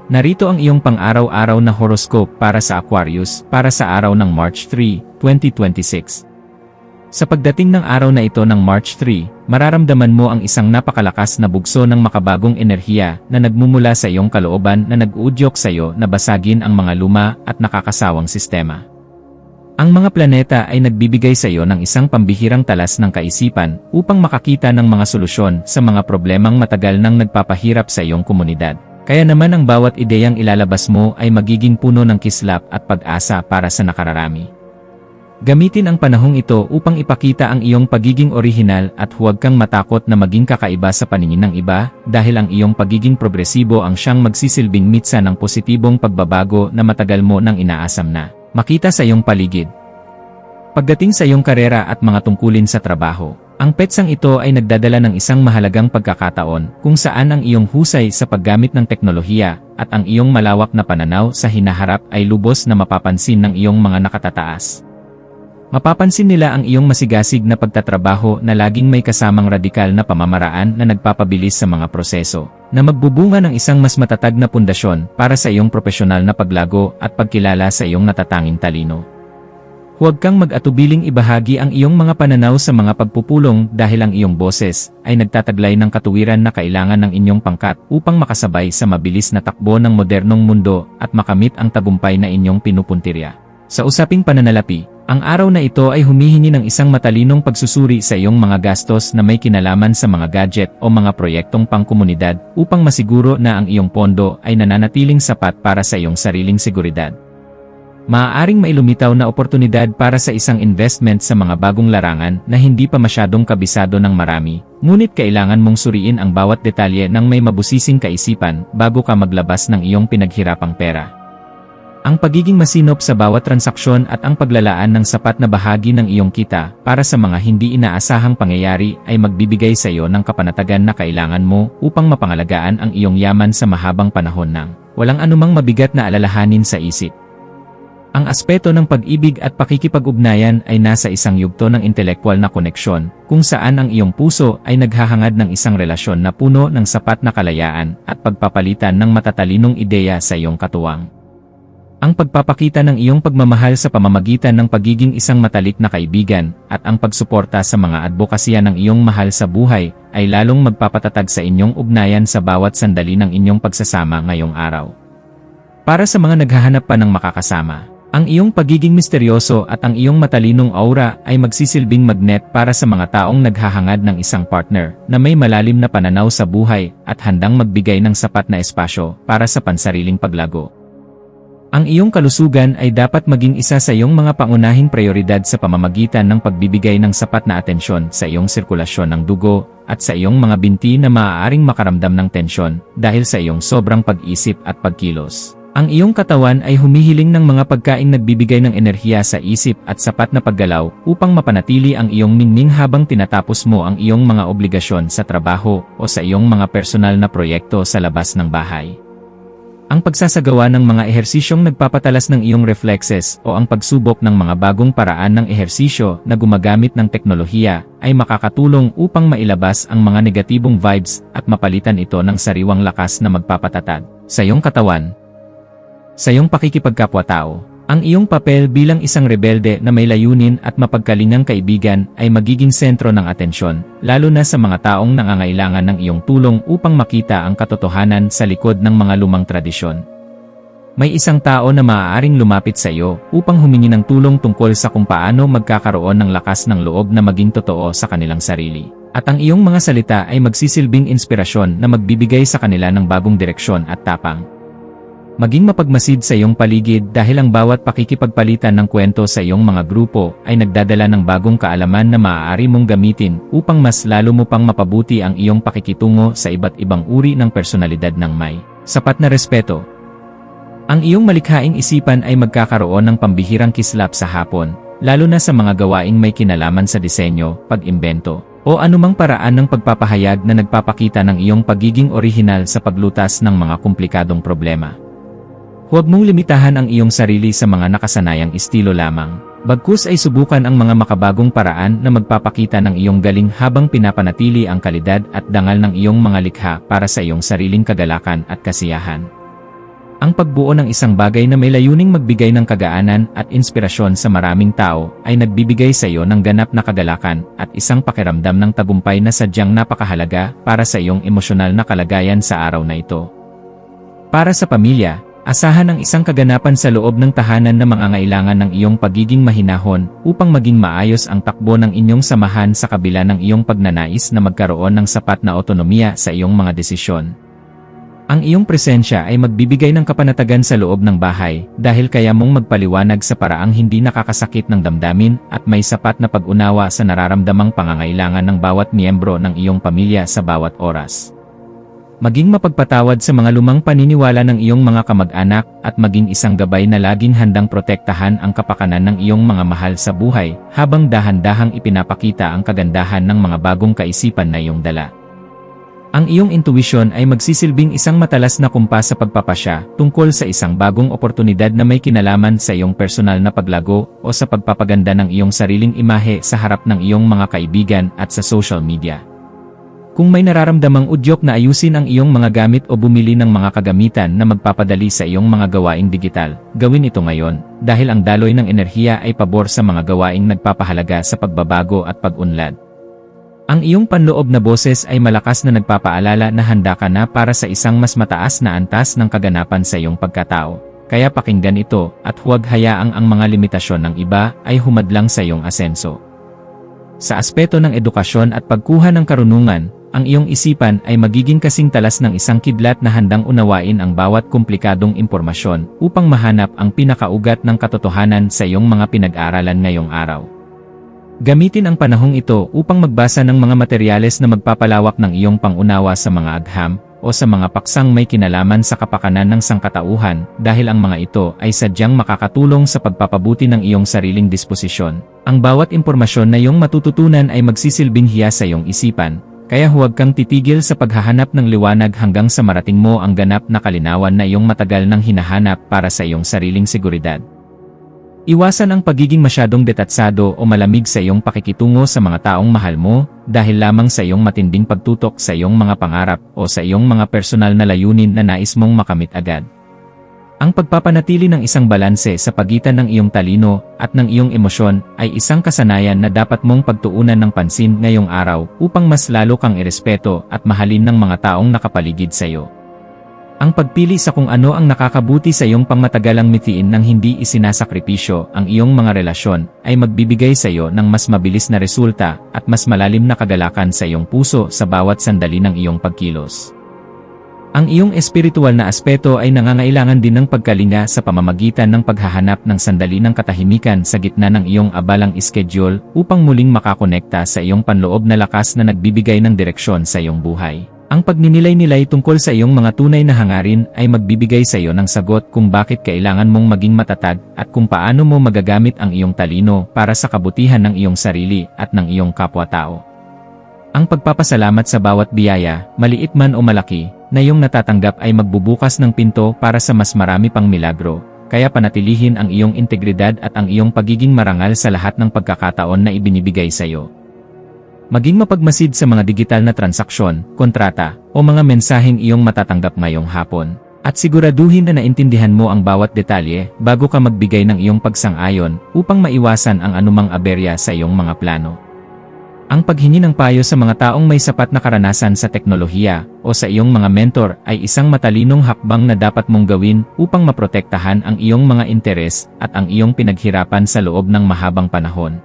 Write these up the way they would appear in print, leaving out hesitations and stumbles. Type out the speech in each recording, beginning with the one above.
Narito ang iyong pang-araw-araw na horoscope para sa Aquarius para sa araw ng March 3, 2026. Sa pagdating ng araw na ito ng March 3, mararamdaman mo ang isang napakalakas na bugso ng makabagong enerhiya na nagmumula sa iyong kalooban na nag-uudyok sa iyo na basagin ang mga luma at nakakasawang sistema. Ang mga planeta ay nagbibigay sa iyo ng isang pambihirang talas ng kaisipan upang makakita ng mga solusyon sa mga problemang matagal nang nagpapahirap sa iyong komunidad. Kaya naman ang bawat ideyang ilalabas mo ay magiging puno ng kislap at pag-asa para sa nakararami. Gamitin ang panahong ito upang ipakita ang iyong pagiging orihinal at huwag kang matakot na maging kakaiba sa paningin ng iba dahil ang iyong pagiging progresibo ang siyang magsisilbing mitsa ng positibong pagbabago na matagal mo nang inaasam na makita sa iyong paligid. Pagdating sa iyong karera at mga tungkulin sa trabaho, ang petsang ito ay nagdadala ng isang mahalagang pagkakataon kung saan ang iyong husay sa paggamit ng teknolohiya at ang iyong malawak na pananaw sa hinaharap ay lubos na mapapansin ng iyong mga nakatataas. Mapapansin nila ang iyong masigasig na pagtatrabaho na laging may kasamang radikal na pamamaraan na nagpapabilis sa mga proseso, na magbubunga ng isang mas matatag na pundasyon para sa iyong propesyonal na paglago at pagkilala sa iyong natatanging talino. Huwag kang mag-atubiling ibahagi ang iyong mga pananaw sa mga pagpupulong dahil ang iyong boses ay nagtataglay ng katuwiran na kailangan ng inyong pangkat upang makasabay sa mabilis na takbo ng modernong mundo at makamit ang tagumpay na inyong pinupuntirya. Sa usaping pananalapi, ang araw na ito ay humihingi ng isang matalinong pagsusuri sa iyong mga gastos na may kinalaman sa mga gadget o mga proyektong pangkomunidad upang masiguro na ang iyong pondo ay nananatiling sapat para sa iyong sariling seguridad. Maaaring may lumitaw na oportunidad para sa isang investment sa mga bagong larangan na hindi pa masyadong kabisado ng marami, ngunit kailangan mong suriin ang bawat detalye ng may mabusising kaisipan bago ka maglabas ng iyong pinaghirapang pera. Ang pagiging masinop sa bawat transaksyon at ang paglalaan ng sapat na bahagi ng iyong kita para sa mga hindi inaasahang pangyayari ay magbibigay sa iyo ng kapanatagan na kailangan mo upang mapangalagaan ang iyong yaman sa mahabang panahon nang walang anumang mabigat na alalahanin sa isip. Ang aspeto ng pag-ibig at pakikipag-ugnayan ay nasa isang yugto ng intelektual na koneksyon, kung saan ang iyong puso ay naghahangad ng isang relasyon na puno ng sapat na kalayaan at pagpapalitan ng matatalinong ideya sa iyong katuwang. Ang pagpapakita ng iyong pagmamahal sa pamamagitan ng pagiging isang matalik na kaibigan at ang pagsuporta sa mga advokasya ng iyong mahal sa buhay ay lalong magpapatatag sa inyong ugnayan sa bawat sandali ng inyong pagsasama ngayong araw. Para sa mga naghahanap pa ng makakasama, ang iyong pagiging misteryoso at ang iyong matalinong aura ay magsisilbing magnet para sa mga taong naghahangad ng isang partner na may malalim na pananaw sa buhay at handang magbigay ng sapat na espasyo para sa pansariling paglago. Ang iyong kalusugan ay dapat maging isa sa iyong mga pangunahing prioridad sa pamamagitan ng pagbibigay ng sapat na atensyon sa iyong sirkulasyon ng dugo at sa iyong mga binti na maaaring makaramdam ng tensyon dahil sa iyong sobrang pag-isip at pagkilos. Ang iyong katawan ay humihiling ng mga pagkaing nagbibigay ng enerhiya sa isip at sapat na paggalaw upang mapanatili ang iyong ningning habang tinatapos mo ang iyong mga obligasyon sa trabaho o sa iyong mga personal na proyekto sa labas ng bahay. Ang pagsasagawa ng mga ehersisyong nagpapatalas ng iyong reflexes o ang pagsubok ng mga bagong paraan ng ehersisyo na gumagamit ng teknolohiya ay makakatulong upang mailabas ang mga negatibong vibes at mapalitan ito ng sariwang lakas na magpapatatag sa iyong katawan. Sa iyong pakikipagkapwa-tao, ang iyong papel bilang isang rebelde na may layunin at mapagkalingang kaibigan ay magiging sentro ng atensyon, lalo na sa mga taong nangangailangan ng iyong tulong upang makita ang katotohanan sa likod ng mga lumang tradisyon. May isang tao na maaaring lumapit sa iyo upang humingi ng tulong tungkol sa kung paano magkakaroon ng lakas ng loob na maging totoo sa kanilang sarili. At ang iyong mga salita ay magsisilbing inspirasyon na magbibigay sa kanila ng bagong direksyon at tapang. Maging mapagmasid sa iyong paligid dahil ang bawat pakikipagpalitan ng kwento sa iyong mga grupo ay nagdadala ng bagong kaalaman na maaari mong gamitin upang mas lalo mo pang mapabuti ang iyong pakikitungo sa iba't ibang uri ng personalidad ng may sapat na respeto. Ang iyong malikhaing isipan ay magkakaroon ng pambihirang kislap sa hapon, lalo na sa mga gawaing may kinalaman sa disenyo, pag-imbento, o anumang paraan ng pagpapahayag na nagpapakita ng iyong pagiging orihinal sa paglutas ng mga komplikadong problema. Huwag mong limitahan ang iyong sarili sa mga nakasanayang estilo lamang. Bagkus ay subukan ang mga makabagong paraan na magpapakita ng iyong galing habang pinapanatili ang kalidad at dangal ng iyong mga likha para sa iyong sariling kagalakan at kasiyahan. Ang pagbuo ng isang bagay na may layuning magbigay ng kagaanan at inspirasyon sa maraming tao ay nagbibigay sa iyo ng ganap na kagalakan at isang pakiramdam ng tagumpay na sadyang napakahalaga para sa iyong emosyonal na kalagayan sa araw na ito. Para sa pamilya, asahan ang isang kaganapan sa loob ng tahanan na mangangailangan ng iyong pagiging mahinahon upang maging maayos ang takbo ng inyong samahan sa kabila ng iyong pagnanais na magkaroon ng sapat na otonomiya sa iyong mga desisyon. Ang iyong presensya ay magbibigay ng kapanatagan sa loob ng bahay dahil kaya mong magpaliwanag sa paraang hindi nakakasakit ng damdamin at may sapat na pag-unawa sa nararamdamang pangangailangan ng bawat miyembro ng iyong pamilya sa bawat oras. Maging mapagpatawad sa mga lumang paniniwala ng iyong mga kamag-anak at maging isang gabay na laging handang protektahan ang kapakanan ng iyong mga mahal sa buhay habang dahan-dahang ipinapakita ang kagandahan ng mga bagong kaisipan na iyong dala. Ang iyong intuition ay magsisilbing isang matalas na kumpas sa pagpapasya tungkol sa isang bagong oportunidad na may kinalaman sa iyong personal na paglago o sa pagpapaganda ng iyong sariling imahe sa harap ng iyong mga kaibigan at sa social media. Kung may nararamdamang udyok na ayusin ang iyong mga gamit o bumili ng mga kagamitan na magpapadali sa iyong mga gawaing digital, gawin ito ngayon dahil ang daloy ng enerhiya ay pabor sa mga gawaing nagpapahalaga sa pagbabago at pag-unlad. Ang iyong panloob na boses ay malakas na nagpapaalala na handa ka na para sa isang mas mataas na antas ng kaganapan sa iyong pagkatao. Kaya pakinggan ito at huwag hayaang ang mga limitasyon ng iba ay humadlang sa iyong asenso. Sa aspeto ng edukasyon at pagkuha ng karunungan, ang iyong isipan ay magiging kasing talas ng isang kidlat na handang unawain ang bawat komplikadong impormasyon upang mahanap ang pinakaugat ng katotohanan sa iyong mga pinag-aralan ngayong araw. Gamitin ang panahong ito upang magbasa ng mga materyales na magpapalawak ng iyong pangunawa sa mga agham o sa mga paksang may kinalaman sa kapakanan ng sangkatauhan dahil ang mga ito ay sadyang makakatulong sa pagpapabuti ng iyong sariling disposisyon. Ang bawat impormasyon na iyong matututunan ay magsisilbing hiya sa iyong isipan, kaya huwag kang titigil sa paghahanap ng liwanag hanggang sa marating mo ang ganap na kalinawan na iyong matagal nang hinahanap para sa iyong sariling seguridad. Iwasan ang pagiging masyadong detatsado o malamig sa iyong pakikitungo sa mga taong mahal mo dahil lamang sa iyong matinding pagtutok sa iyong mga pangarap o sa iyong mga personal na layunin na nais mong makamit agad. Ang pagpapanatili ng isang balanse sa pagitan ng iyong talino at ng iyong emosyon ay isang kasanayan na dapat mong pagtuunan ng pansin ngayong araw upang mas lalo kang irespeto at mahalin ng mga taong nakapaligid sa iyo. Ang pagpili sa kung ano ang nakakabuti sa iyong pangmatagalang mitiin nang hindi isinasakripisyo ang iyong mga relasyon ay magbibigay sa iyo ng mas mabilis na resulta at mas malalim na kagalakan sa iyong puso sa bawat sandali ng iyong pagkilos. Ang iyong espiritual na aspeto ay nangangailangan din ng pagkalinga sa pamamagitan ng paghahanap ng sandali ng katahimikan sa gitna ng iyong abalang schedule upang muling makakonekta sa iyong panloob na lakas na nagbibigay ng direksyon sa iyong buhay. Ang pagninilay-nilay tungkol sa iyong mga tunay na hangarin ay magbibigay sa iyo ng sagot kung bakit kailangan mong maging matatag at kung paano mo magagamit ang iyong talino para sa kabutihan ng iyong sarili at ng iyong kapwa-tao. Ang pagpapasalamat sa bawat biyaya, maliit man o malaki, na iyong natatanggap ay magbubukas ng pinto para sa mas marami pang milagro, kaya panatilihin ang iyong integridad at ang iyong pagiging marangal sa lahat ng pagkakataon na ibinibigay sa iyo. Maging mapagmasid sa mga digital na transaksyon, kontrata, o mga mensaheng iyong matatanggap ngayong hapon. At siguraduhin na naintindihan mo ang bawat detalye bago ka magbigay ng iyong pagsang-ayon upang maiwasan ang anumang aberya sa iyong mga plano. Ang paghingi ng payo sa mga taong may sapat na karanasan sa teknolohiya o sa iyong mga mentor ay isang matalinong hakbang na dapat mong gawin upang maprotektahan ang iyong mga interes at ang iyong pinaghirapan sa loob ng mahabang panahon.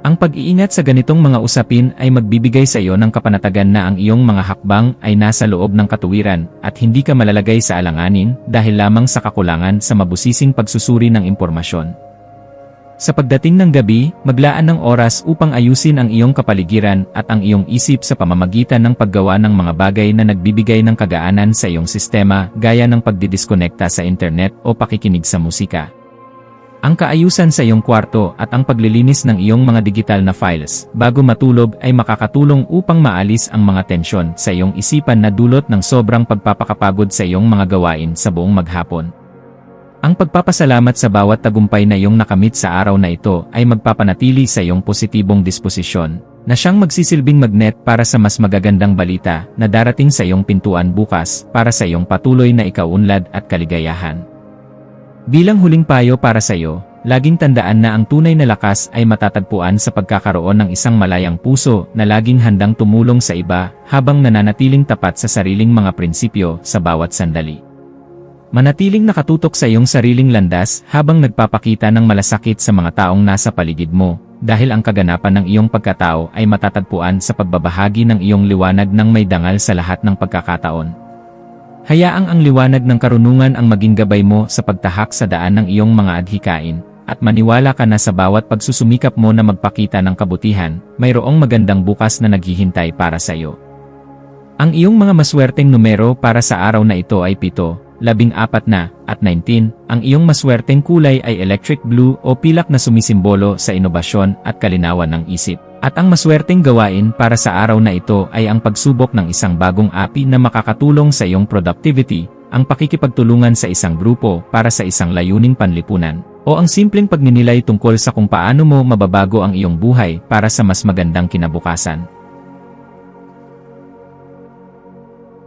Ang pag-iingat sa ganitong mga usapin ay magbibigay sa iyo ng kapanatagan na ang iyong mga hakbang ay nasa loob ng katuwiran at hindi ka malalagay sa alanganin dahil lamang sa kakulangan sa mabusising pagsusuri ng impormasyon. Sa pagdating ng gabi, maglaan ng oras upang ayusin ang iyong kapaligiran at ang iyong isip sa pamamagitan ng paggawa ng mga bagay na nagbibigay ng kagaanan sa iyong sistema gaya ng pagdidiskonekta sa internet o pakikinig sa musika. Ang kaayusan sa iyong kwarto at ang paglilinis ng iyong mga digital na files bago matulog ay makakatulong upang maalis ang mga tensyon sa iyong isipan na dulot ng sobrang pagpapakapagod sa iyong mga gawain sa buong maghapon. Ang pagpapasalamat sa bawat tagumpay na iyong nakamit sa araw na ito ay magpapanatili sa iyong positibong disposisyon, na siyang magsisilbing magnet para sa mas magagandang balita na darating sa iyong pintuan bukas para sa iyong patuloy na ikaunlad at kaligayahan. Bilang huling payo para sa iyo, laging tandaan na ang tunay na lakas ay matatagpuan sa pagkakaroon ng isang malayang puso na laging handang tumulong sa iba habang nananatiling tapat sa sariling mga prinsipyo sa bawat sandali. Manatiling nakatutok sa iyong sariling landas habang nagpapakita ng malasakit sa mga taong nasa paligid mo, dahil ang kaganapan ng iyong pagkatao ay matatagpuan sa pagbabahagi ng iyong liwanag ng may dangal sa lahat ng pagkakataon. Hayaang ang liwanag ng karunungan ang maging gabay mo sa pagtahak sa daan ng iyong mga adhikain, at maniwala ka na sa bawat pagsusumikap mo na magpakita ng kabutihan, mayroong magandang bukas na naghihintay para sa iyo. Ang iyong mga maswerteng numero para sa araw na ito ay 7, 14 na, at 19. Ang iyong maswerteng kulay ay electric blue o pilak na sumisimbolo sa inobasyon at kalinawan ng isip. At ang maswerteng gawain para sa araw na ito ay ang pagsubok ng isang bagong api na makakatulong sa iyong productivity, ang pakikipagtulungan sa isang grupo para sa isang layuning panlipunan, o ang simpleng pagninilay tungkol sa kung paano mo mababago ang iyong buhay para sa mas magandang kinabukasan.